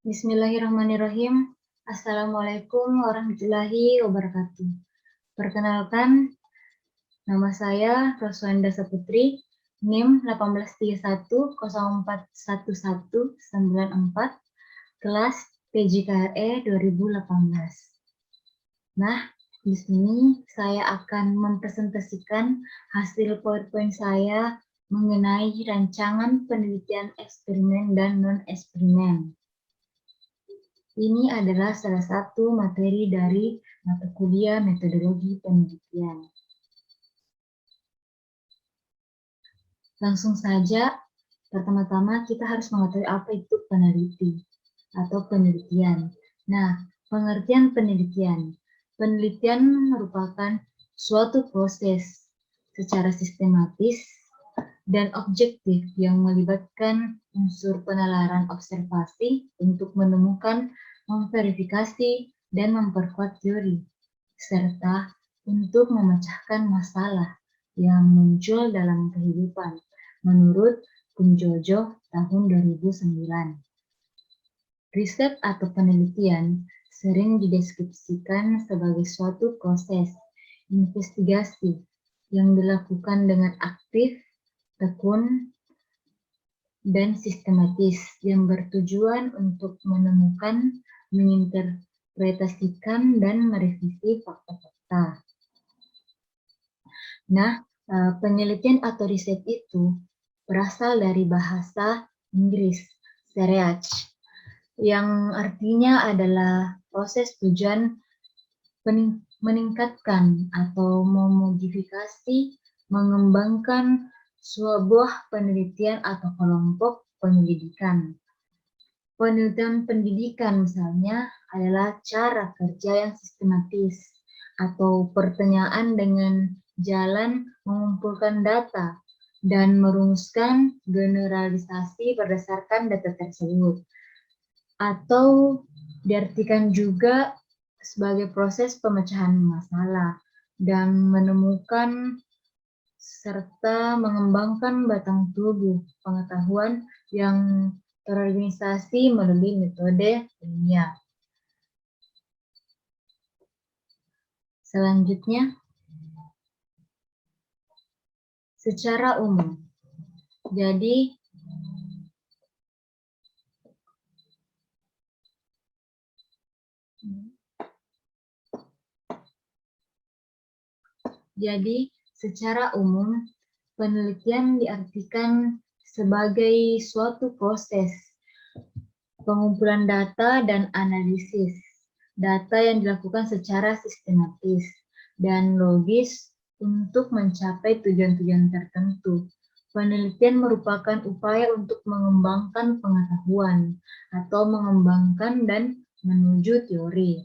Bismillahirrahmanirrahim. Assalamualaikum warahmatullahi wabarakatuh. Perkenalkan, nama saya Roswanda Saputri, NIM 1831041194, kelas PJKRE 2018. Nah, di sini saya akan mempresentasikan hasil PowerPoint saya mengenai rancangan penelitian eksperimen dan non-eksperimen. Ini adalah salah satu materi dari mata kuliah metodologi penelitian. Langsung saja, pertama-tama kita harus mengetahui apa itu peneliti atau penelitian. Nah, pengertian penelitian. Penelitian merupakan suatu proses secara sistematis dan objektif yang melibatkan unsur penalaran observasi untuk menemukan, memverifikasi, dan memperkuat teori, serta untuk memecahkan masalah yang muncul dalam kehidupan, menurut Kunjojo tahun 2009. Riset atau penelitian sering dideskripsikan sebagai suatu proses investigasi yang dilakukan dengan aktif, tekun, dan sistematis yang bertujuan untuk menemukan, menginterpretasikan, dan merevisi fakta-fakta. Nah, penelitian atau riset itu berasal dari bahasa Inggris, research, yang artinya adalah proses tujuan meningkatkan atau memodifikasi, mengembangkan sebuah penelitian atau kelompok penyelidikan. Penelitian pendidikan misalnya adalah cara kerja yang sistematis atau pertanyaan dengan jalan mengumpulkan data dan merumuskan generalisasi berdasarkan data tersebut. Atau diartikan juga sebagai proses pemecahan masalah dan menemukan serta mengembangkan batang tubuh pengetahuan yang terorganisasi melalui metode ilmiah. Selanjutnya, secara umum. Jadi, secara umum, penelitian diartikan sebagai suatu proses pengumpulan data dan analisis. Data yang dilakukan secara sistematis dan logis untuk mencapai tujuan-tujuan tertentu. Penelitian merupakan upaya untuk mengembangkan pengetahuan atau mengembangkan dan menuju teori.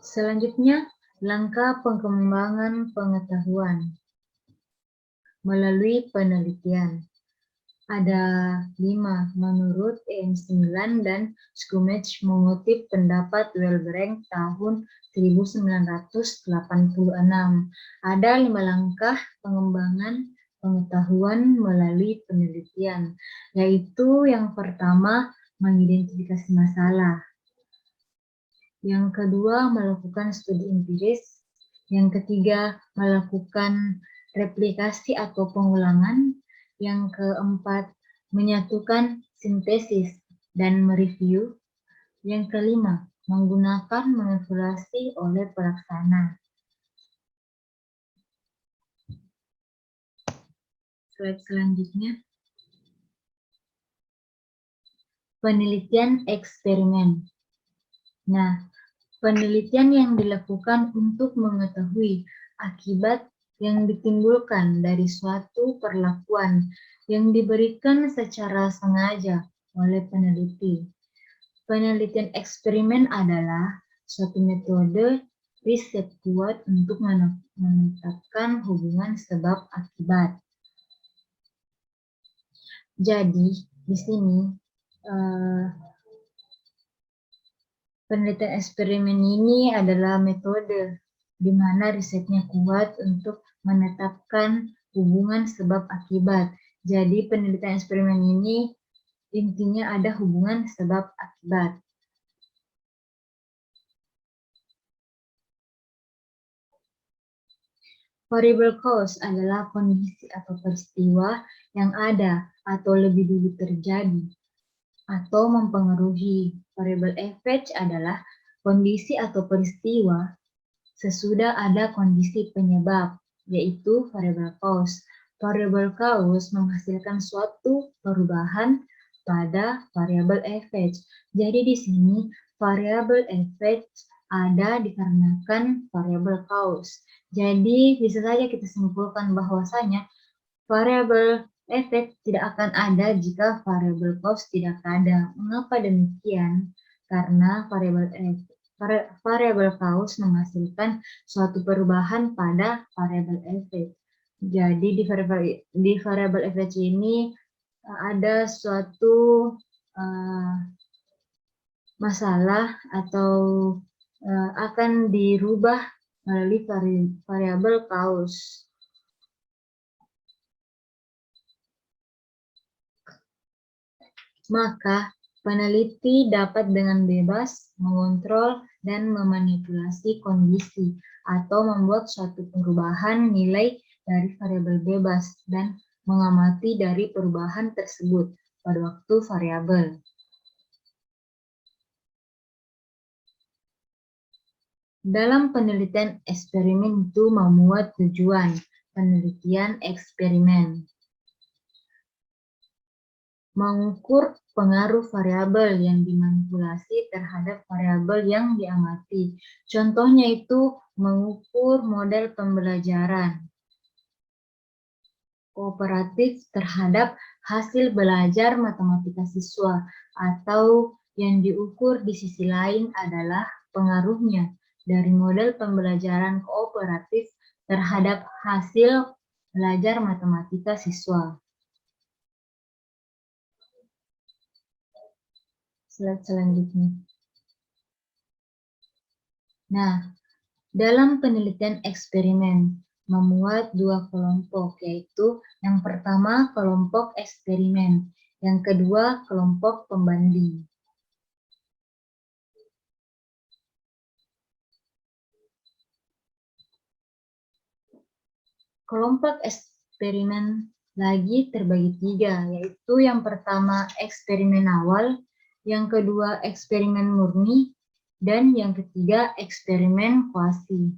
Selanjutnya, langkah pengembangan pengetahuan melalui penelitian. Ada 5 menurut EM9 dan Schumacher mengutip pendapat Wellbranch tahun 1986. Ada 5 langkah pengembangan pengetahuan melalui penelitian, yaitu yang pertama, mengidentifikasi masalah. Yang kedua, melakukan studi empiris. Yang ketiga, melakukan replikasi atau pengulangan. Yang keempat, menyatukan sintesis dan mereview. Yang kelima, menggunakan manipulasi oleh pelaksana. Slide selanjutnya. Penelitian eksperimen. Nah, penelitian yang dilakukan untuk mengetahui akibat yang ditimbulkan dari suatu perlakuan yang diberikan secara sengaja oleh peneliti. Penelitian eksperimen adalah suatu metode riset kuat untuk menetapkan hubungan sebab akibat. Jadi, di sini penelitian eksperimen ini adalah metode di mana risetnya kuat untuk menetapkan hubungan sebab akibat. Jadi penelitian eksperimen ini intinya ada hubungan sebab akibat. Variable cause adalah kondisi atau peristiwa yang ada atau lebih dulu terjadi atau mempengaruhi. Variable effect adalah kondisi atau peristiwa sesudah ada kondisi penyebab, yaitu variable cause. Variable cause menghasilkan suatu perubahan pada variable effect. Jadi di sini variable effect ada dikarenakan variable cause. Jadi bisa saja kita simpulkan bahwasanya variable efek tidak akan ada jika variable cause tidak ada. Mengapa demikian? Karena variable cause menghasilkan suatu perubahan pada variable efek. Jadi di variable efek ini ada suatu masalah atau akan dirubah melalui variabel cause. Maka peneliti dapat dengan bebas mengontrol dan memanipulasi kondisi atau membuat suatu perubahan nilai dari variabel bebas dan mengamati dari perubahan tersebut pada waktu variabel. Dalam penelitian eksperimen itu memuat tujuan penelitian eksperimen. Mengukur pengaruh variabel yang dimanipulasi terhadap variabel yang diamati. Contohnya itu mengukur model pembelajaran kooperatif terhadap hasil belajar matematika siswa, atau yang diukur di sisi lain adalah pengaruhnya dari model pembelajaran kooperatif terhadap hasil belajar matematika siswa. Slide selanjutnya. Nah, dalam penelitian eksperimen memuat dua kelompok, yaitu yang pertama kelompok eksperimen, yang kedua kelompok pembanding. Kelompok eksperimen lagi terbagi tiga, yaitu yang pertama eksperimen awal, yang kedua eksperimen murni, dan yang ketiga eksperimen kuasi.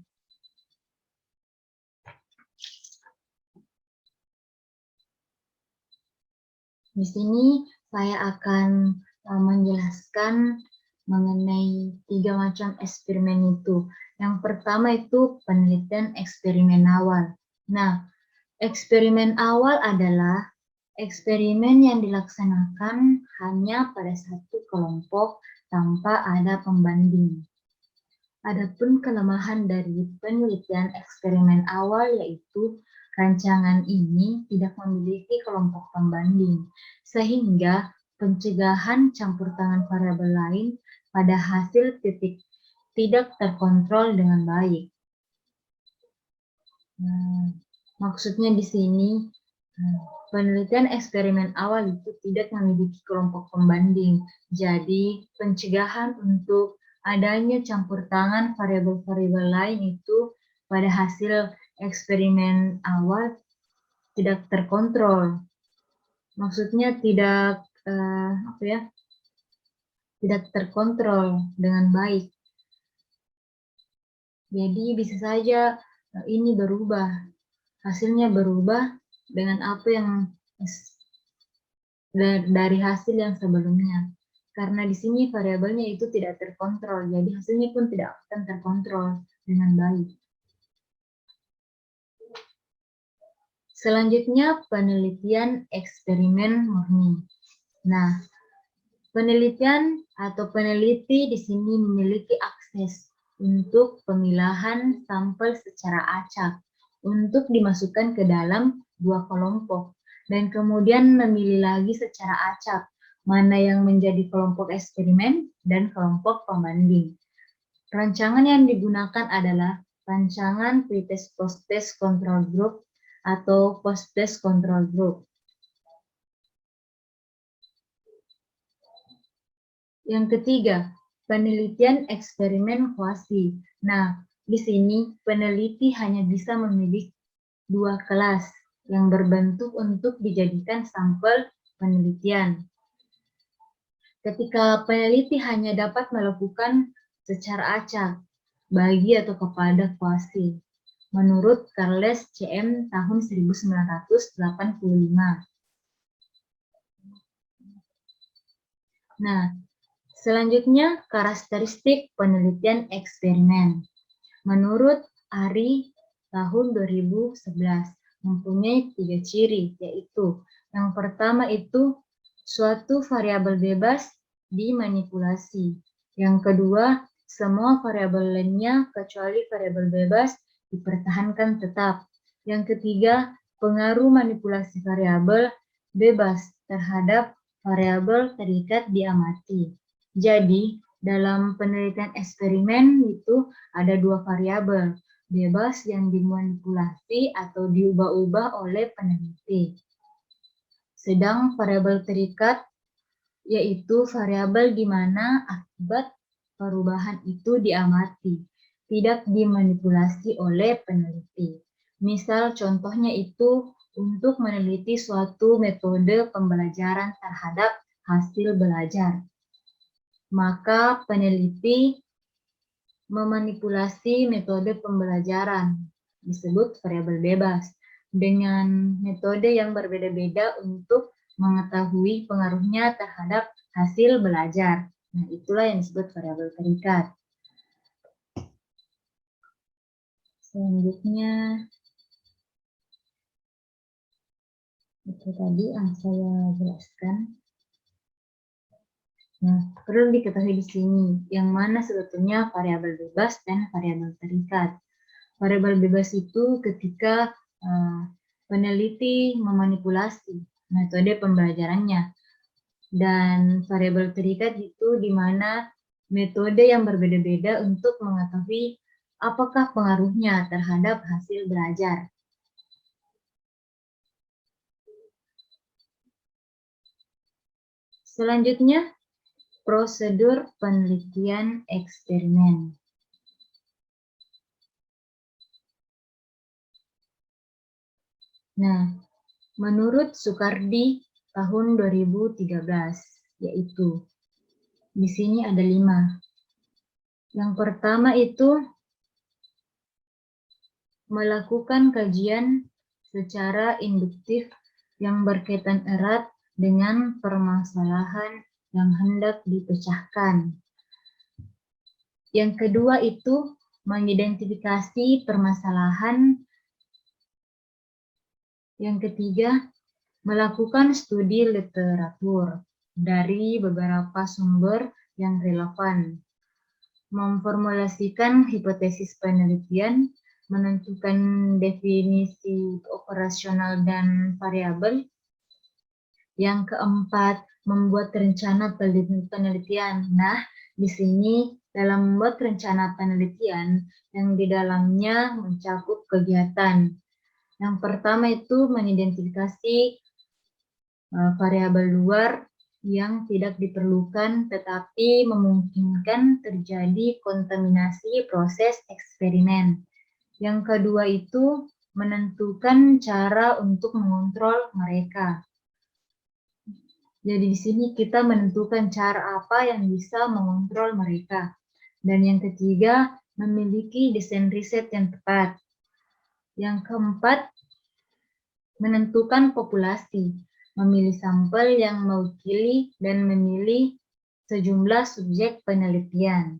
Di sini saya akan menjelaskan mengenai tiga macam eksperimen itu. Yang pertama itu penelitian eksperimen awal. Nah, eksperimen awal adalah eksperimen yang dilaksanakan hanya pada satu kelompok tanpa ada pembanding. Adapun kelemahan dari penelitian eksperimen awal yaitu rancangan ini tidak memiliki kelompok pembanding, sehingga pencegahan campur tangan variabel lain pada hasil tidak terkontrol dengan baik. Maksudnya di sini, penelitian eksperimen awal itu tidak memiliki kelompok pembanding. Jadi, pencegahan untuk adanya campur tangan variabel-variabel lain itu pada hasil eksperimen awal tidak terkontrol. Maksudnya tidak tidak terkontrol dengan baik. Jadi bisa saja ini berubah, hasilnya berubah dengan apa yang dari hasil yang sebelumnya. Karena di sini variabelnya itu tidak terkontrol, jadi hasilnya pun tidak akan terkontrol dengan baik. Selanjutnya penelitian eksperimen murni. Nah, penelitian atau peneliti di sini memiliki akses untuk pemilahan sampel secara acak untuk dimasukkan ke dalam dua kelompok dan kemudian memilih lagi secara acak mana yang menjadi kelompok eksperimen dan kelompok pembanding. Rancangan yang digunakan adalah rancangan pretest post-test control group atau post-test control group. Yang ketiga, penelitian eksperimen kuasi. Nah, di sini peneliti hanya bisa memilih 2 kelas yang berbentuk untuk dijadikan sampel penelitian. Ketika peneliti hanya dapat melakukan secara acak, bagi atau kepada kuasi, menurut Charles C.M. tahun 1985. Nah, selanjutnya karakteristik penelitian eksperimen. Menurut Ari tahun 2011 mempunyai 3 ciri, yaitu yang pertama itu suatu variabel bebas dimanipulasi. Yang kedua, semua variabel lainnya kecuali variabel bebas dipertahankan tetap. Yang ketiga, pengaruh manipulasi variabel bebas terhadap variabel terikat diamati. Jadi, dalam penelitian eksperimen itu ada 2 variabel, bebas yang dimanipulasi atau diubah-ubah oleh peneliti. Sedang variabel terikat yaitu variabel di mana akibat perubahan itu diamati, tidak dimanipulasi oleh peneliti. Misal contohnya itu untuk meneliti suatu metode pembelajaran terhadap hasil belajar. Maka peneliti memanipulasi metode pembelajaran, disebut variabel bebas, dengan metode yang berbeda-beda untuk mengetahui pengaruhnya terhadap hasil belajar. Nah, itulah yang disebut variabel terikat. Selanjutnya, itu tadi yang saya jelaskan. Nah, perlu diketahui di sini, yang mana sebetulnya variabel bebas dan variabel terikat. Variabel bebas itu ketika peneliti memanipulasi metode pembelajarannya. Dan variabel terikat itu di mana metode yang berbeda-beda untuk mengetahui apakah pengaruhnya terhadap hasil belajar. Selanjutnya, prosedur penelitian eksperimen. Nah, menurut Soekardi tahun 2013, yaitu di sini ada 5. Yang pertama itu melakukan kajian secara induktif yang berkaitan erat dengan permasalahan yang hendak dipecahkan. Yang kedua itu mengidentifikasi permasalahan. Yang ketiga, melakukan studi literatur dari beberapa sumber yang relevan, memformulasikan hipotesis penelitian, menentukan definisi operasional dan variabel. Yang keempat, membuat rencana penelitian. Nah, di sini dalam membuat rencana penelitian yang di dalamnya mencakup kegiatan. Yang pertama itu mengidentifikasi variabel luar yang tidak diperlukan tetapi memungkinkan terjadi kontaminasi proses eksperimen. Yang kedua itu menentukan cara untuk mengontrol mereka. Jadi di sini kita menentukan cara apa yang bisa mengontrol mereka. Dan yang ketiga, memiliki desain riset yang tepat. Yang keempat, menentukan populasi, memilih sampel yang mewakili dan memilih sejumlah subjek penelitian.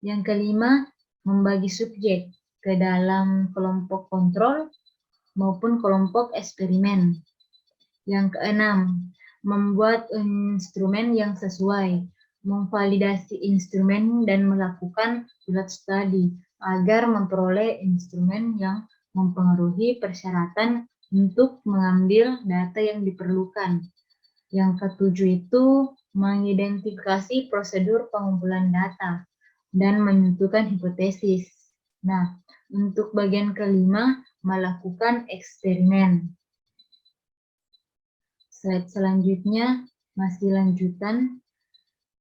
Yang kelima, membagi subjek ke dalam kelompok kontrol maupun kelompok eksperimen. Yang keenam, membuat instrumen yang sesuai, memvalidasi instrumen dan melakukan field study agar memperoleh instrumen yang mempengaruhi persyaratan untuk mengambil data yang diperlukan. Yang ketujuh itu mengidentifikasi prosedur pengumpulan data dan menentukan hipotesis. Nah, untuk bagian kelima, melakukan eksperimen. Slide selanjutnya masih lanjutan.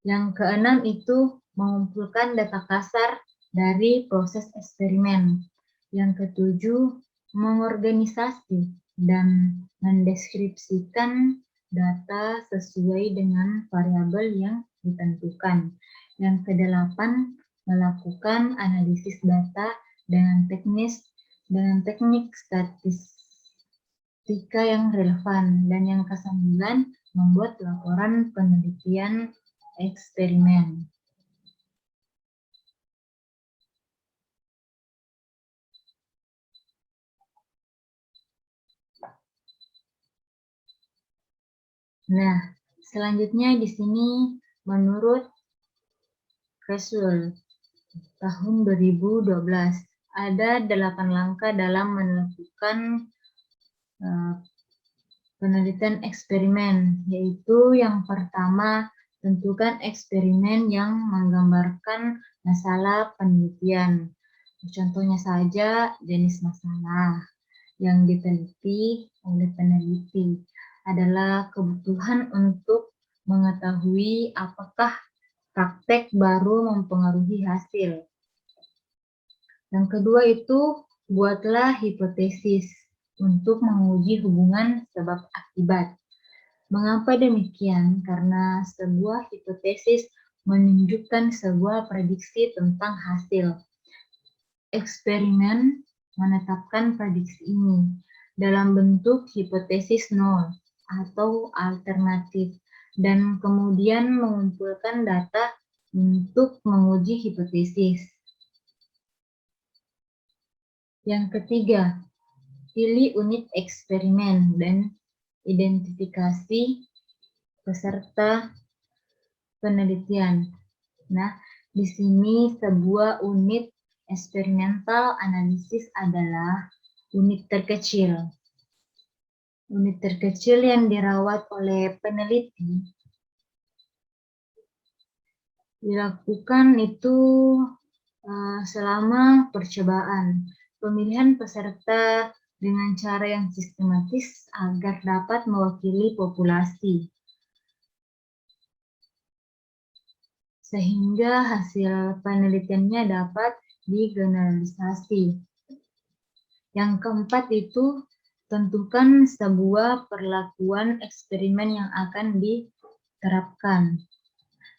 Yang keenam itu mengumpulkan data kasar dari proses eksperimen. Yang ketujuh, mengorganisasi dan mendeskripsikan data sesuai dengan variabel yang ditentukan. Yang kedelapan, melakukan analisis data dengan teknik statistika yang relevan. Dan yang kesembilan, membuat laporan penelitian eksperimen. Nah, selanjutnya di sini menurut Creswell tahun 2012 ada 8 langkah dalam melakukan penelitian eksperimen, yaitu yang pertama, tentukan eksperimen yang menggambarkan masalah penelitian. Contohnya saja jenis masalah yang diteliti oleh peneliti adalah kebutuhan untuk mengetahui apakah praktek baru mempengaruhi hasil. Yang kedua itu buatlah hipotesis untuk menguji hubungan sebab akibat. Mengapa demikian? Karena sebuah hipotesis menunjukkan sebuah prediksi tentang hasil. Eksperimen menetapkan prediksi ini dalam bentuk hipotesis nol atau alternatif dan kemudian mengumpulkan data untuk menguji hipotesis. Yang ketiga, pilih unit eksperimen dan identifikasi peserta penelitian. Nah, di sini sebuah unit eksperimental analisis adalah unit terkecil. Unit terkecil yang dirawat oleh peneliti dilakukan itu selama percobaan. Pemilihan peserta dengan cara yang sistematis agar dapat mewakili populasi. Sehingga hasil penelitiannya dapat digeneralisasi. Yang keempat itu tentukan sebuah perlakuan eksperimen yang akan diterapkan.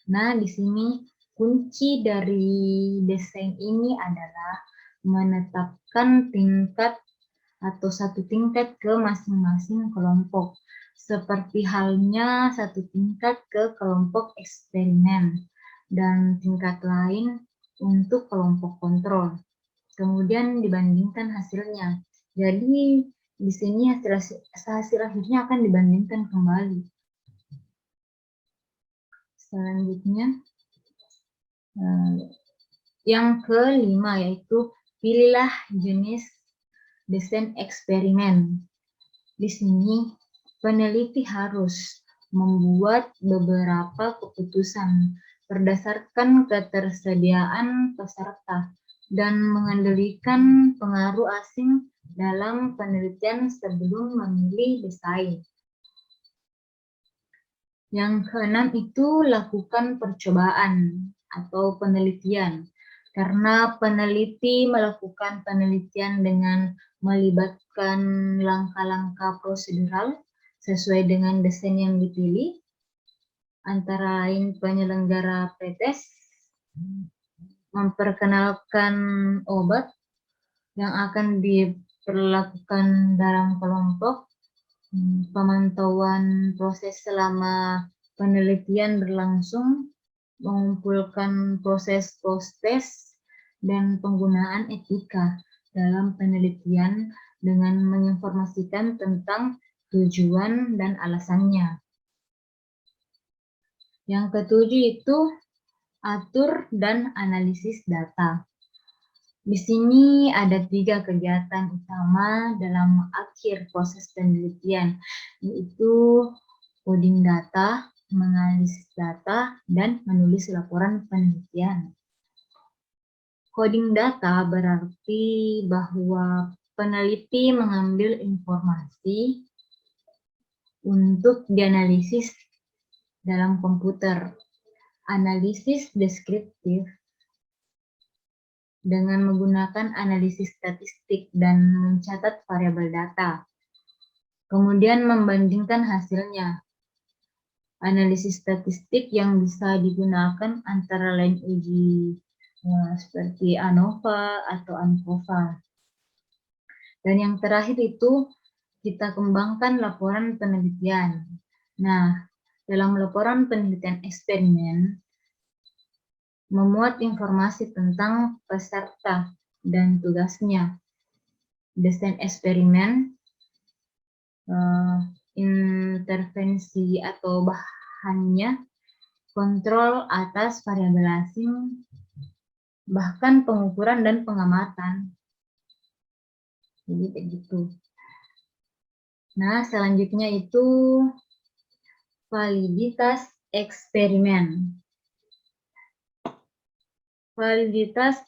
Nah, di sini kunci dari desain ini adalah menetapkan tingkat atau satu tingkat ke masing-masing kelompok, seperti halnya satu tingkat ke kelompok eksperimen dan tingkat lain untuk kelompok kontrol. Kemudian dibandingkan hasilnya. Jadi di sini hasil akhirnya akan dibandingkan kembali. Selanjutnya yang kelima yaitu pilihlah jenis desain eksperimen. Di sini peneliti harus membuat beberapa keputusan berdasarkan ketersediaan peserta dan mengendalikan pengaruh asing dalam penelitian sebelum memilih desain. Yang keenam itu lakukan percobaan atau penelitian. Karena peneliti melakukan penelitian dengan melibatkan langkah-langkah prosedural sesuai dengan desain yang dipilih, antara lain penyelenggara pretest, memperkenalkan obat yang akan diperlakukan dalam kelompok, pemantauan proses selama penelitian berlangsung, mengumpulkan proses post-test, dan penggunaan etika dalam penelitian dengan menginformasikan tentang tujuan dan alasannya. Yang ketujuh itu atur dan analisis data. Di sini ada 3 kegiatan utama dalam akhir proses penelitian, yaitu coding data, menganalisis data, dan menulis laporan penelitian. Coding data berarti bahwa peneliti mengambil informasi untuk dianalisis dalam komputer. Analisis deskriptif dengan menggunakan analisis statistik dan mencatat variabel data. Kemudian membandingkan hasilnya. Analisis statistik yang bisa digunakan antara lain uji seperti ANOVA atau ANCOVA. Dan yang terakhir itu kita kembangkan laporan penelitian. Nah, dalam laporan penelitian eksperimen memuat informasi tentang peserta dan tugasnya, desain eksperimen, intervensi atau bahannya, kontrol atas variabel asing, bahkan pengukuran dan pengamatan. Jadi kayak gitu. Nah, selanjutnya itu validitas eksperimen. Validitas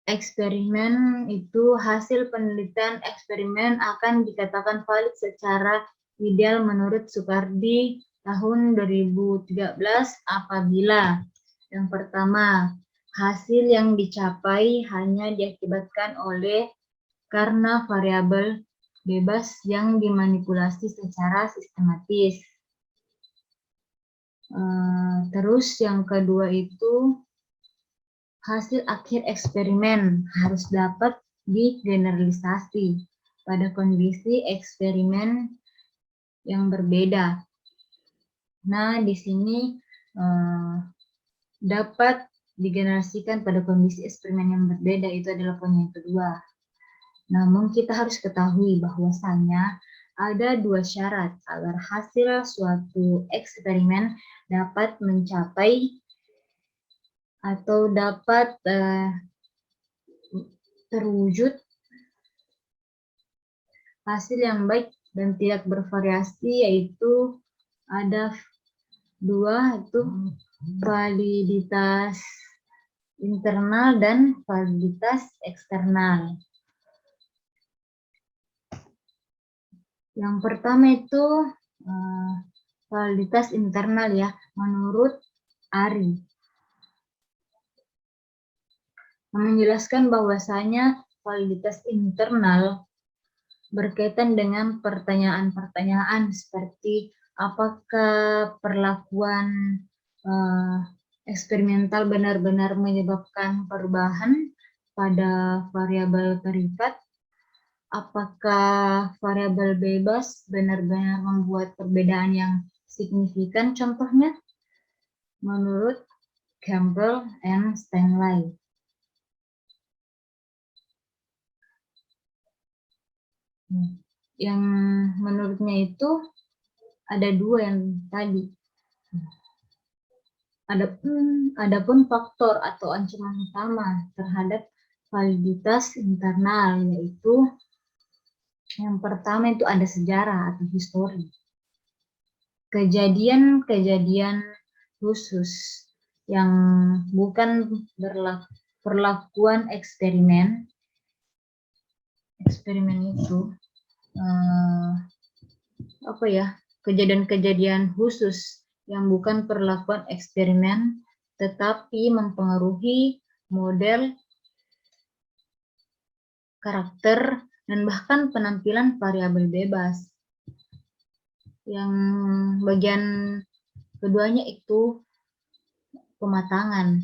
eksperimen itu hasil penelitian eksperimen akan dikatakan valid secara ideal menurut Supardi tahun 2013 apabila yang pertama, hasil yang dicapai hanya diakibatkan oleh karena variabel bebas yang dimanipulasi secara sistematis. Terus yang kedua itu hasil akhir eksperimen harus dapat digeneralisasi pada kondisi eksperimen yang berbeda. Nah, di sini dapat digenerasikan pada kondisi eksperimen yang berbeda itu adalah poin yang kedua. Namun kita harus ketahui bahwasanya ada dua syarat agar hasil suatu eksperimen dapat mencapai atau dapat terwujud hasil yang baik dan tidak bervariasi, yaitu ada dua, itu validitas internal dan validitas eksternal. Yang pertama itu validitas internal ya, menurut Ari. Menjelaskan bahwasanya validitas internal berkaitan dengan pertanyaan-pertanyaan seperti apakah perlakuan eksperimental benar-benar menyebabkan perubahan pada variabel terikat, apakah variabel bebas benar-benar membuat perbedaan yang signifikan, contohnya menurut Campbell and Stanley. Yang menurutnya itu ada dua yang tadi. Adapun faktor atau ancaman utama terhadap validitas internal, yaitu yang pertama itu ada sejarah atau histori. Kejadian-kejadian khusus yang bukan perlakuan eksperimen itu kejadian-kejadian khusus yang bukan perlakuan eksperimen tetapi mempengaruhi model, karakter, dan bahkan penampilan variabel bebas. Yang bagian keduanya itu pematangan.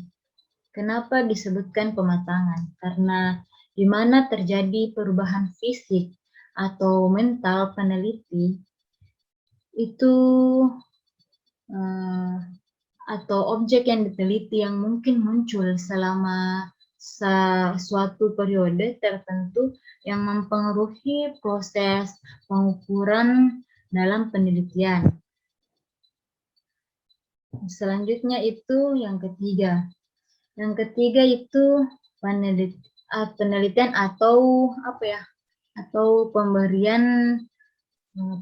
Kenapa disebutkan pematangan? Karena di mana terjadi perubahan fisik atau mental peneliti itu atau objek yang diteliti yang mungkin muncul selama suatu periode tertentu yang mempengaruhi proses pengukuran dalam penelitian. Selanjutnya itu yang ketiga. Yang ketiga itu penelitian atau atau pemberian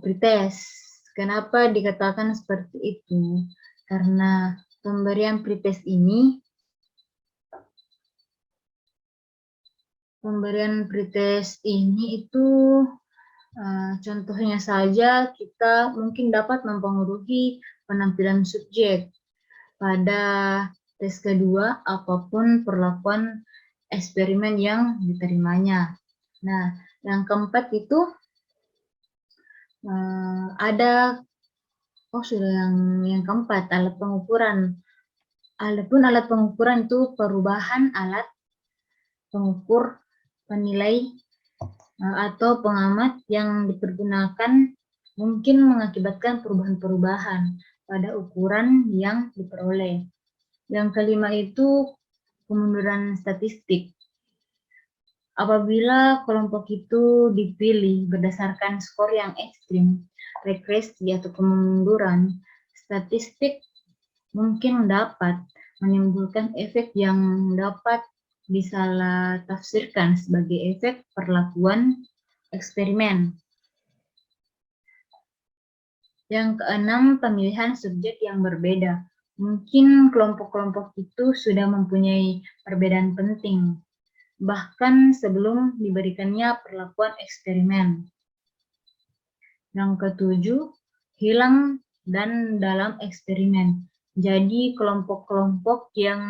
pretest. Kenapa dikatakan seperti itu? Karena pemberian pretest ini Pemberian pretest ini itu contohnya saja kita mungkin dapat mempengaruhi penampilan subjek pada tes kedua apapun perlakuan eksperimen yang diterimanya. Nah, yang keempat itu ada sudah yang keempat alat pengukuran. Adapun alat pengukuran itu perubahan alat pengukur penilai atau pengamat yang dipergunakan mungkin mengakibatkan perubahan-perubahan pada ukuran yang diperoleh. Yang kelima itu kemunduran statistik. Apabila kelompok itu dipilih berdasarkan skor yang ekstrim, regresi atau kemunduran, statistik mungkin dapat menimbulkan efek yang dapat disalah tafsirkan sebagai efek perlakuan eksperimen. Yang keenam, pemilihan subjek yang berbeda. Mungkin kelompok-kelompok itu sudah mempunyai perbedaan penting, bahkan sebelum diberikannya perlakuan eksperimen. Yang ketujuh, hilang dan dalam eksperimen. Jadi kelompok-kelompok yang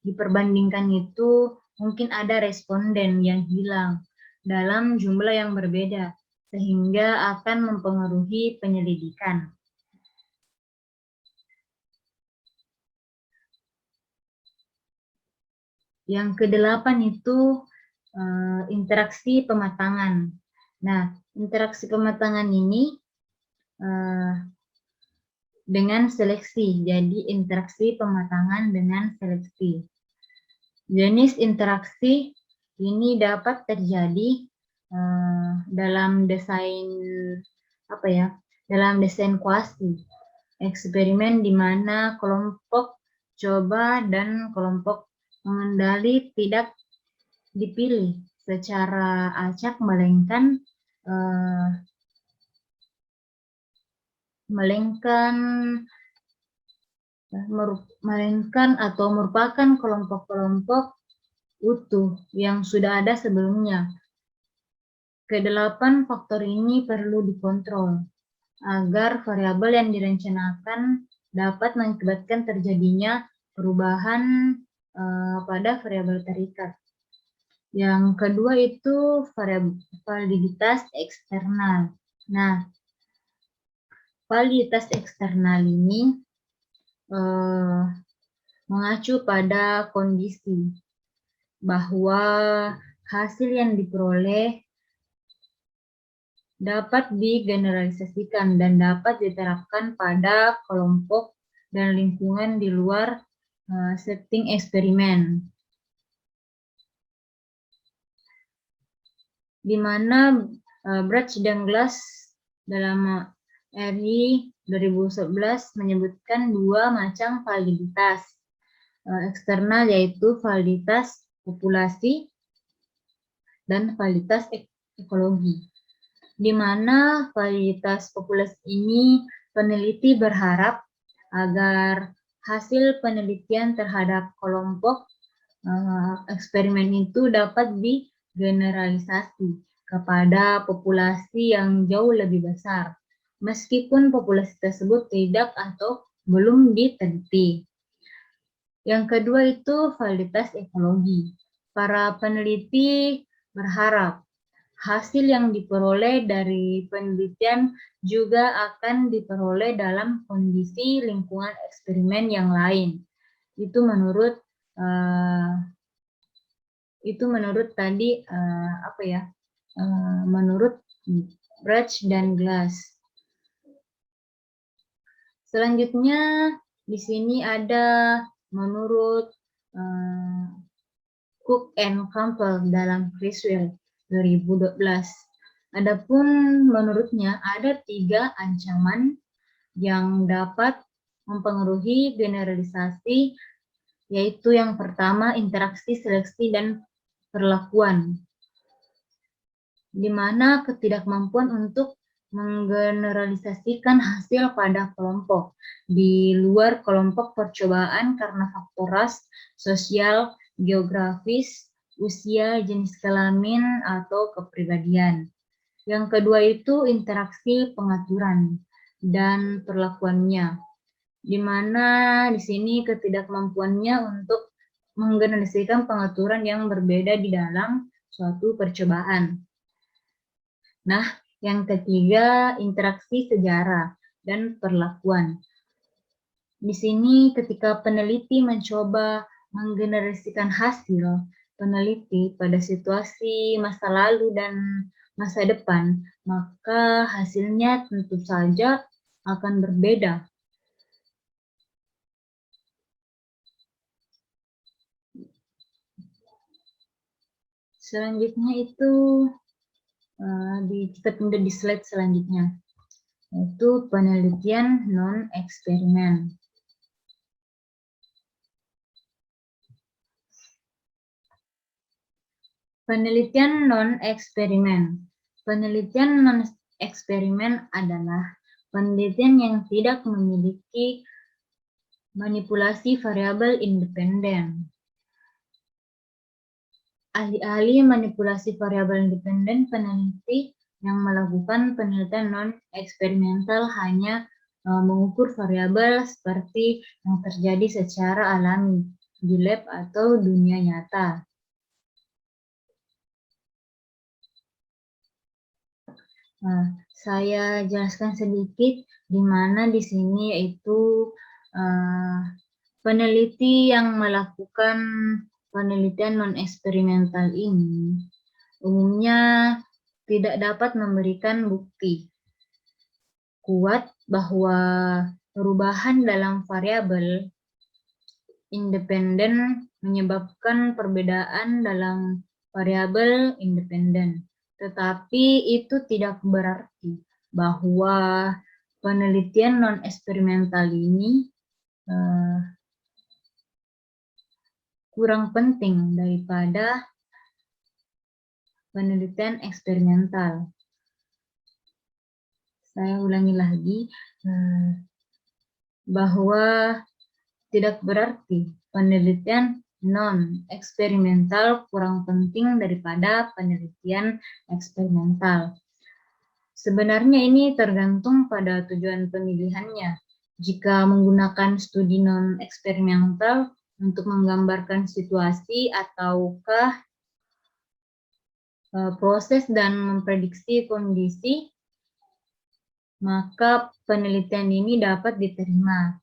diperbandingkan itu mungkin ada responden yang hilang dalam jumlah yang berbeda, sehingga akan mempengaruhi penyelidikan. Yang kedelapan itu interaksi pematangan. Nah, interaksi pematangan ini dengan seleksi. Jadi interaksi pematangan dengan seleksi. Jenis interaksi ini dapat terjadi dalam desain dalam desain kuasi. Eksperimen di mana kelompok coba dan kelompok pengendali tidak dipilih secara acak, melainkan atau merupakan kelompok-kelompok utuh yang sudah ada sebelumnya. Kedelapan faktor ini perlu dikontrol agar variabel yang direncanakan dapat mengakibatkan terjadinya perubahan pada variabel terikat. Yang kedua itu validitas eksternal. Nah, validitas eksternal ini mengacu pada kondisi bahwa hasil yang diperoleh dapat digeneralisasikan dan dapat diterapkan pada kelompok dan lingkungan di luar setting eksperimen. Di mana Brach dan Glass dalam RI 2011 menyebutkan dua macam validitas eksternal, yaitu validitas populasi dan validitas ekologi. Di mana validitas populasi ini peneliti berharap agar hasil penelitian terhadap kelompok eksperimen itu dapat digeneralisasi kepada populasi yang jauh lebih besar, meskipun populasi tersebut tidak atau belum diteliti. Yang kedua itu validitas ekologi. Para peneliti berharap hasil yang diperoleh dari penelitian juga akan diperoleh dalam kondisi lingkungan eksperimen yang lain. Itu menurut tadi menurut Brach dan Glass. Selanjutnya di sini ada menurut Cook and Campbell dalam Criswell 2012. Adapun menurutnya ada 3 ancaman yang dapat mempengaruhi generalisasi, yaitu yang pertama interaksi, seleksi, dan perlakuan, di mana ketidakmampuan untuk menggeneralisasikan hasil pada kelompok di luar kelompok percobaan karena faktor ras, sosial, geografis, usia, jenis kelamin, atau kepribadian. Yang kedua itu interaksi, pengaturan, dan perlakuannya, di mana di sini ketidakmampuannya untuk menggenerasikan pengaturan yang berbeda di dalam suatu percobaan. Nah, yang ketiga interaksi sejarah dan perlakuan. Di sini ketika peneliti mencoba menggenerasikan hasil peneliti pada situasi masa lalu dan masa depan, maka hasilnya tentu saja akan berbeda. Selanjutnya itu kita pindah di slide selanjutnya, yaitu penelitian non-eksperimen. Penelitian non-eksperimen. Penelitian non-eksperimen adalah penelitian yang tidak memiliki manipulasi variabel independen. Ahli-ahli manipulasi variabel independen peneliti yang melakukan penelitian non-eksperimental hanya mengukur variabel seperti yang terjadi secara alami di lab atau dunia nyata. Nah, saya jelaskan sedikit di mana di sini yaitu peneliti yang melakukan penelitian non-eksperimental ini umumnya tidak dapat memberikan bukti kuat bahwa perubahan dalam variabel independen menyebabkan perbedaan dalam variabel independen. Tetapi itu tidak berarti bahwa penelitian non-eksperimental ini kurang penting daripada penelitian eksperimental. Saya ulangi lagi, bahwa tidak berarti penelitian non-eksperimental kurang penting daripada penelitian eksperimental. Sebenarnya ini tergantung pada tujuan pemilihannya. Jika menggunakan studi non-eksperimental untuk menggambarkan situasi ataukah proses dan memprediksi kondisi, maka penelitian ini dapat diterima.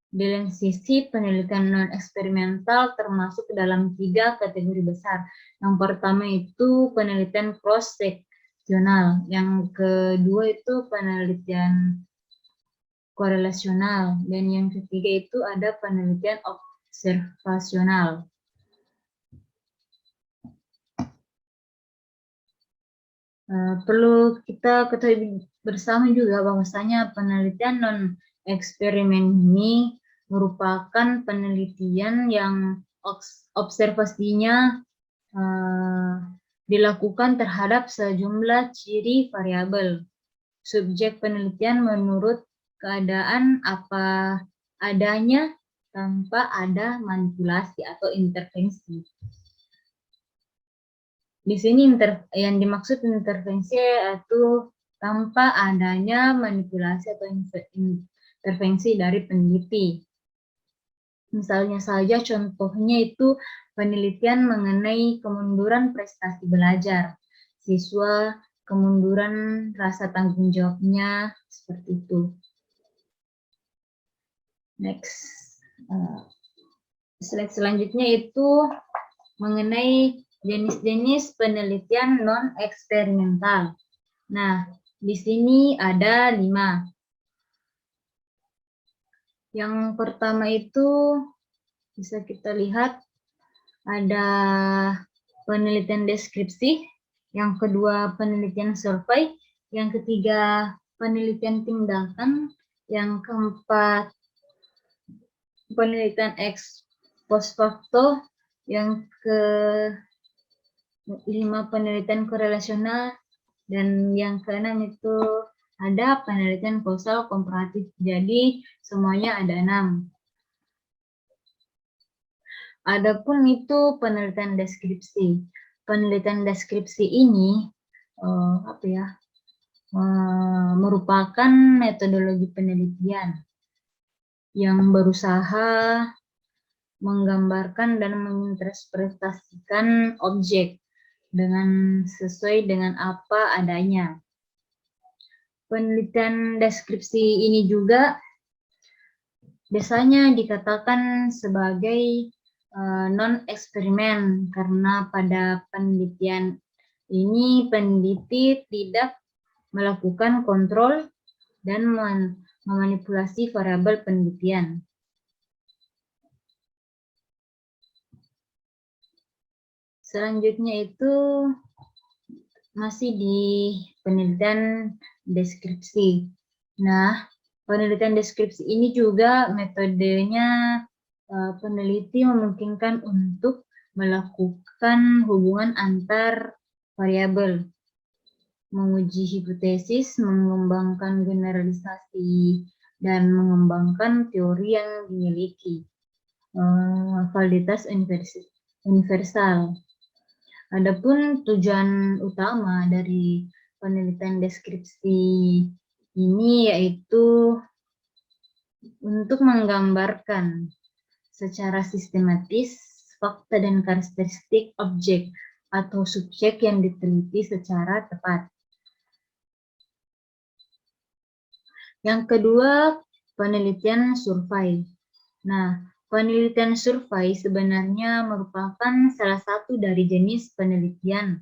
Di lain sisi, penelitian non-eksperimental termasuk dalam 3 kategori besar. Yang pertama itu penelitian cross-seksional, yang kedua itu penelitian korelasional, dan yang ketiga itu ada penelitian observasional. Perlu kita ketahui bersama juga bahwasanya penelitian non-eksperimen ini merupakan penelitian yang observasinya dilakukan terhadap sejumlah ciri variabel. Subjek penelitian menurut keadaan apa adanya tanpa ada manipulasi atau intervensi. Di sini yang dimaksud intervensi yaitu tanpa adanya manipulasi atau intervensi dari peneliti. Misalnya saja contohnya itu penelitian mengenai kemunduran prestasi belajar siswa, kemunduran rasa tanggung jawabnya, seperti itu. Next. Slide selanjutnya itu mengenai jenis-jenis penelitian non-eksperimental. Nah, di sini ada 5. Yang pertama itu bisa kita lihat ada penelitian deskripsi, yang kedua penelitian survei, yang ketiga penelitian tindakan, yang keempat penelitian ex post facto, yang kelima penelitian korelasional, dan yang keenam itu ada penelitian kausal komparatif. Jadi semuanya ada 6. Adapun itu penelitian deskripsi. Penelitian deskripsi ini merupakan metodologi penelitian yang berusaha menggambarkan dan menginterpretasikan objek sesuai dengan apa adanya. Penelitian deskripsi ini juga biasanya dikatakan sebagai non-eksperimen karena pada penelitian ini peneliti tidak melakukan kontrol dan memanipulasi variabel penelitian. Selanjutnya itu masih di penelitian deskripsi. Nah, penelitian deskripsi ini juga metodenya peneliti memungkinkan untuk melakukan hubungan antar variabel, menguji hipotesis, mengembangkan generalisasi, dan mengembangkan teori yang dimiliki validitas universal. Adapun tujuan utama dari penelitian deskripsi ini yaitu untuk menggambarkan secara sistematis fakta dan karakteristik objek atau subjek yang diteliti secara tepat. Yang kedua, penelitian survei. Nah, penelitian survei sebenarnya merupakan salah satu dari jenis penelitian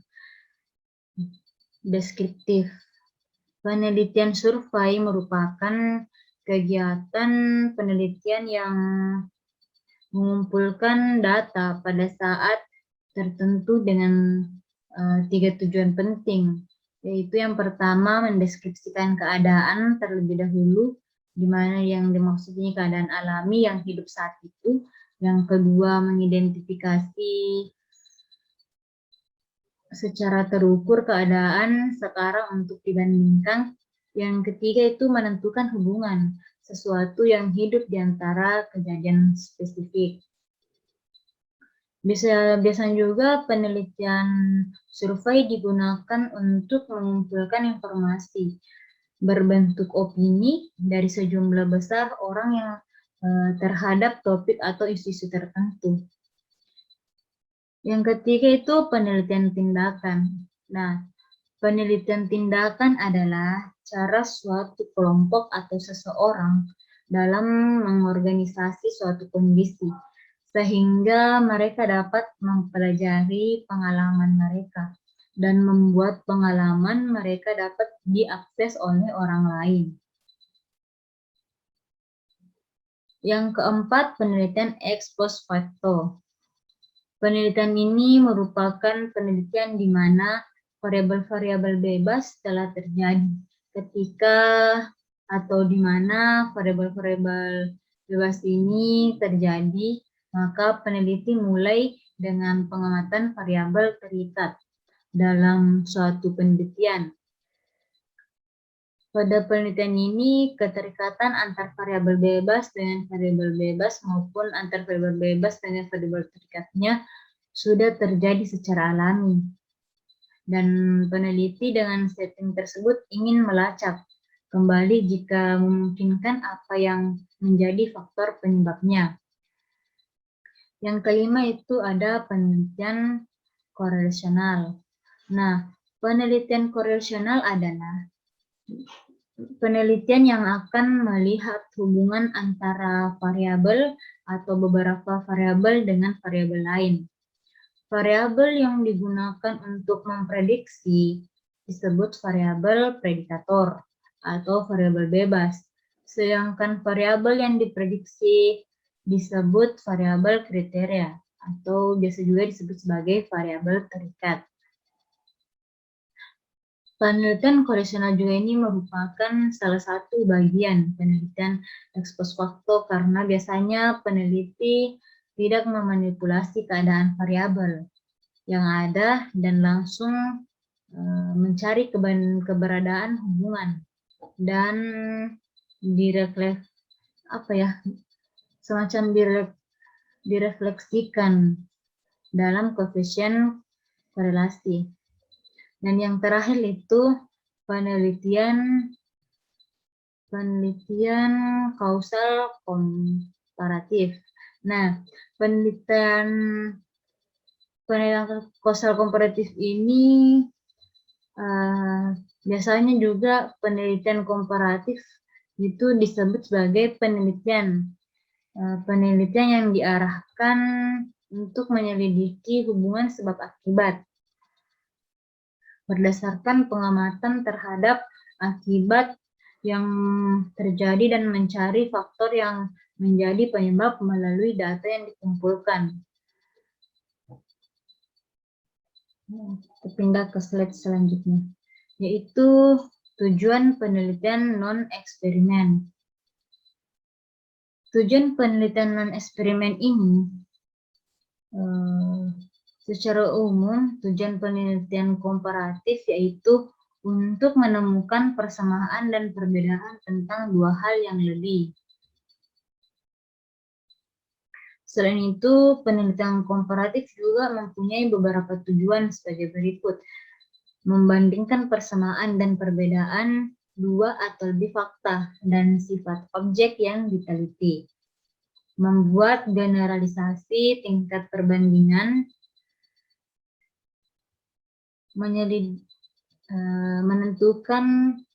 deskriptif. Penelitian survei merupakan kegiatan penelitian yang mengumpulkan data pada saat tertentu dengan 3 tujuan penting, yaitu yang pertama mendeskripsikan keadaan terlebih dahulu, di mana yang dimaksud ini keadaan alami yang hidup saat itu. Yang kedua, mengidentifikasi secara terukur keadaan sekarang untuk dibandingkan. Yang ketiga itu menentukan hubungan sesuatu yang hidup di antara kejadian spesifik. Biasanya juga penelitian survei digunakan untuk mengumpulkan informasi berbentuk opini dari sejumlah besar orang yang terhadap topik atau isu-isu tertentu. Yang ketiga itu penelitian tindakan. Nah, penelitian tindakan adalah cara suatu kelompok atau seseorang dalam mengorganisasi suatu kondisi, sehingga mereka dapat mempelajari pengalaman mereka dan membuat pengalaman mereka dapat diakses oleh orang lain. Yang keempat, penelitian ex post facto. Penelitian ini merupakan penelitian di mana variabel-variabel bebas telah terjadi ketika atau di mana variabel-variabel bebas ini terjadi, maka peneliti mulai dengan pengamatan variabel terikat dalam suatu penelitian. Pada penelitian ini, keterikatan antar variabel bebas dengan variabel bebas maupun antar variabel bebas dengan variabel terikatnya sudah terjadi secara alami. Dan peneliti dengan setting tersebut ingin melacak kembali jika memungkinkan apa yang menjadi faktor penyebabnya. Yang kelima itu ada penelitian korelasional. Nah, penelitian korelasional adalah penelitian yang akan melihat hubungan antara variabel atau beberapa variabel dengan variabel lain. Variabel yang digunakan untuk memprediksi disebut variabel predikator atau variabel bebas, sedangkan variabel yang diprediksi disebut variabel kriteria atau biasa juga disebut sebagai variabel terikat. Penelitian korelasional juga ini merupakan salah satu bagian penelitian ex post facto karena biasanya peneliti tidak memanipulasi keadaan variabel yang ada dan langsung mencari keberadaan hubungan dan semacam direfleksikan dalam koefisien korelasi. Dan yang terakhir itu penelitian kausal komparatif. Nah, penelitian kausal komparatif ini biasanya juga penelitian komparatif itu disebut sebagai penelitian yang diarahkan untuk menyelidiki hubungan sebab akibat berdasarkan pengamatan terhadap akibat yang terjadi dan mencari faktor yang menjadi penyebab melalui data yang dikumpulkan. Kita pindah ke slide selanjutnya, yaitu tujuan penelitian non-eksperimen. Tujuan penelitian non-eksperimen ini secara umum, tujuan penelitian komparatif yaitu untuk menemukan persamaan dan perbedaan tentang dua hal yang lebih. Selain itu, penelitian komparatif juga mempunyai beberapa tujuan sebagai berikut. Membandingkan persamaan dan perbedaan dua atau lebih fakta dan sifat objek yang diteliti. Membuat generalisasi tingkat perbandingan, menentukan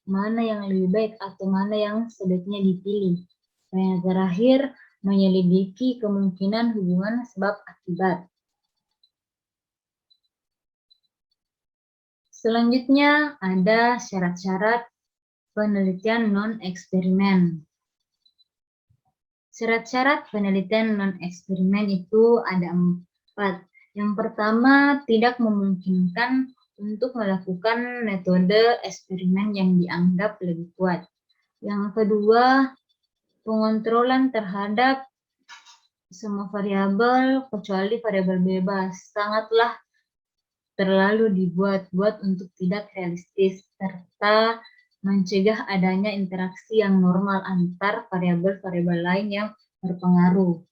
mana yang lebih baik atau mana yang sebaiknya dipilih. Dan yang terakhir, menyelidiki kemungkinan hubungan sebab akibat. Selanjutnya ada syarat-syarat penelitian non-eksperimen. Syarat-syarat penelitian non-eksperimen itu ada 4. Yang pertama, tidak memungkinkan untuk melakukan metode eksperimen yang dianggap lebih kuat. Yang kedua, pengontrolan terhadap semua variabel kecuali variabel bebas sangatlah terlalu dibuat-buat untuk tidak realistis, serta mencegah adanya interaksi yang normal antar variabel-variabel lain yang berpengaruh.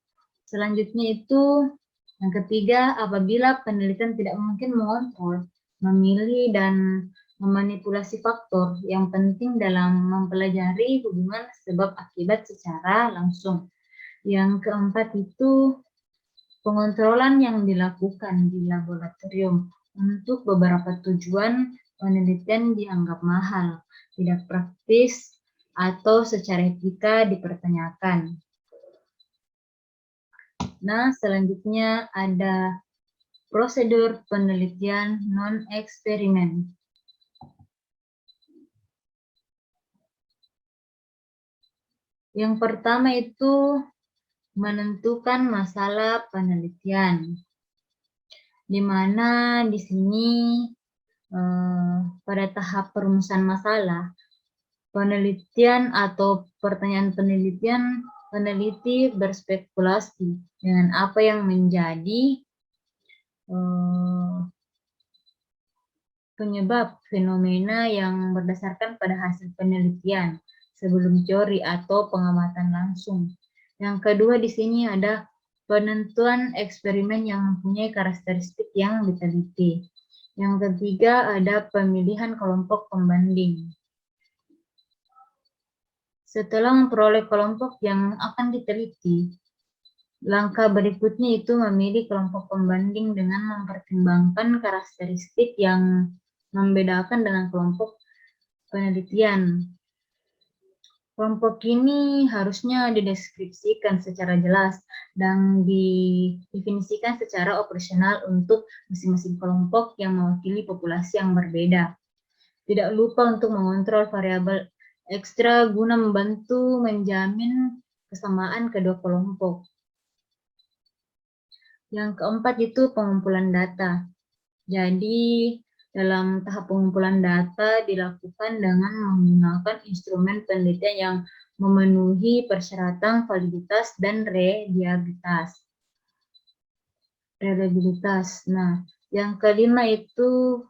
Selanjutnya itu, yang ketiga, apabila penelitian tidak mungkin mengontrol, memilih, dan memanipulasi faktor yang penting dalam mempelajari hubungan sebab akibat secara langsung. Yang keempat itu, pengontrolan yang dilakukan di laboratorium untuk beberapa tujuan penelitian dianggap mahal, tidak praktis, atau secara etika dipertanyakan. Nah, selanjutnya ada prosedur penelitian non-eksperimen. Yang pertama itu menentukan masalah penelitian, di mana di sini pada tahap perumusan masalah, penelitian atau pertanyaan penelitian, peneliti berspekulasi dengan apa yang menjadi penyebab fenomena yang berdasarkan pada hasil penelitian sebelum teori atau pengamatan langsung. Yang kedua di sini ada penentuan eksperimen yang mempunyai karakteristik yang diteliti. Yang ketiga ada pemilihan kelompok pembanding. Setelah memperoleh kelompok yang akan diteliti, langkah berikutnya itu memilih kelompok pembanding dengan mempertimbangkan karakteristik yang membedakan dengan kelompok penelitian. Kelompok ini harusnya dideskripsikan secara jelas dan didefinisikan secara operasional untuk masing-masing kelompok yang mewakili populasi yang berbeda. Tidak lupa untuk mengontrol variabel ekstra guna membantu menjamin kesamaan kedua kelompok. Yang keempat itu pengumpulan data. Jadi, dalam tahap pengumpulan data dilakukan dengan menggunakan instrumen penelitian yang memenuhi persyaratan validitas dan reliabilitas. Nah, yang kelima itu,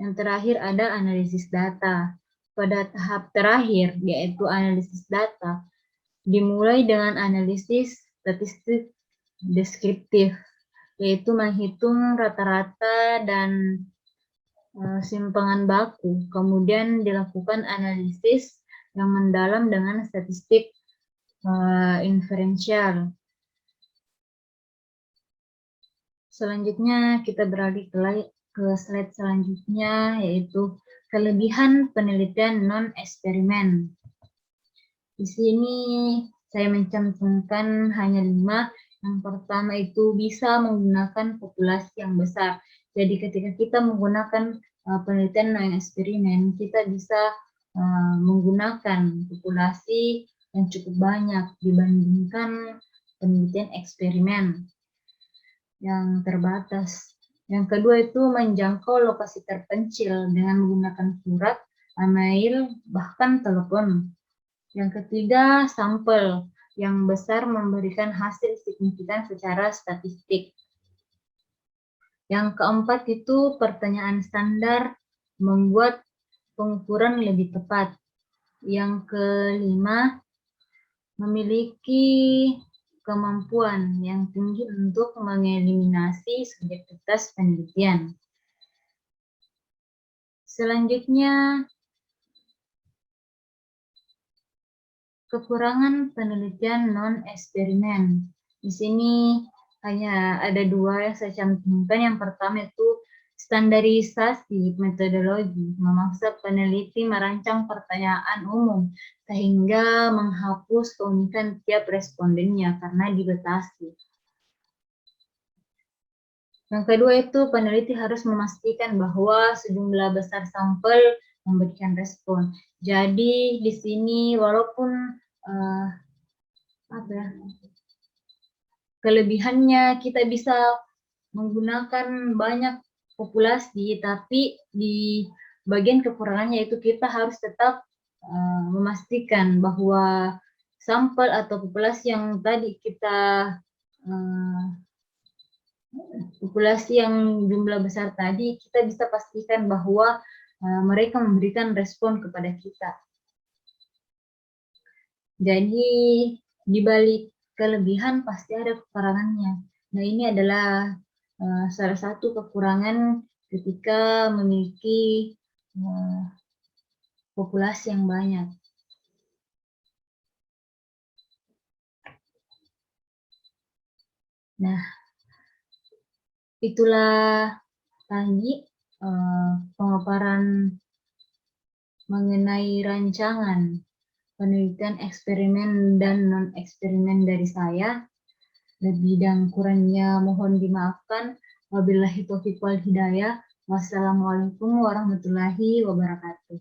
yang terakhir ada analisis data. Pada tahap terakhir, yaitu analisis data, dimulai dengan analisis statistik deskriptif, yaitu menghitung rata-rata dan simpangan baku, kemudian dilakukan analisis yang mendalam dengan statistik inferensial. Selanjutnya kita beralih ke slide selanjutnya, yaitu kelebihan penelitian non-eksperimen. Di sini saya mencantumkan hanya 5. Yang pertama itu bisa menggunakan populasi yang besar. Jadi ketika kita menggunakan penelitian non-eksperimen, kita bisa menggunakan populasi yang cukup banyak dibandingkan penelitian eksperimen yang terbatas. Yang kedua itu menjangkau lokasi terpencil dengan menggunakan surat, email, bahkan telepon. Yang ketiga, sampel yang besar memberikan hasil signifikan secara statistik. Yang keempat itu pertanyaan standar membuat pengukuran lebih tepat. Yang kelima, memiliki kemampuan yang tinggi untuk mengeliminasi subjektivitas penelitian. Selanjutnya, kekurangan penelitian non-eksperimen. Di sini hanya ada 2 yang saya cantumkan. Yang pertama itu standarisasi metodologi, memaksa peneliti merancang pertanyaan umum sehingga menghapus keunikan tiap respondennya karena dibatasi. Yang kedua itu peneliti harus memastikan bahwa sejumlah besar sampel memberikan respon. Jadi di sini walaupun kelebihannya kita bisa menggunakan banyak populasi, tapi di bagian kekurangannya itu kita harus tetap memastikan bahwa sampel atau populasi yang tadi kita populasi yang jumlah besar tadi, kita bisa pastikan bahwa mereka memberikan respon kepada kita. Jadi di balik kelebihan pasti ada kekurangannya. Nah, ini adalah salah satu kekurangan ketika memiliki populasi yang banyak. Nah, itulah tadi pemaparan mengenai rancangan penelitian eksperimen dan non-eksperimen dari saya. Lebih dan kurangnya mohon dimaafkan. Wabillahi taufiq wal hidayah. Wassalamualaikum warahmatullahi wabarakatuh.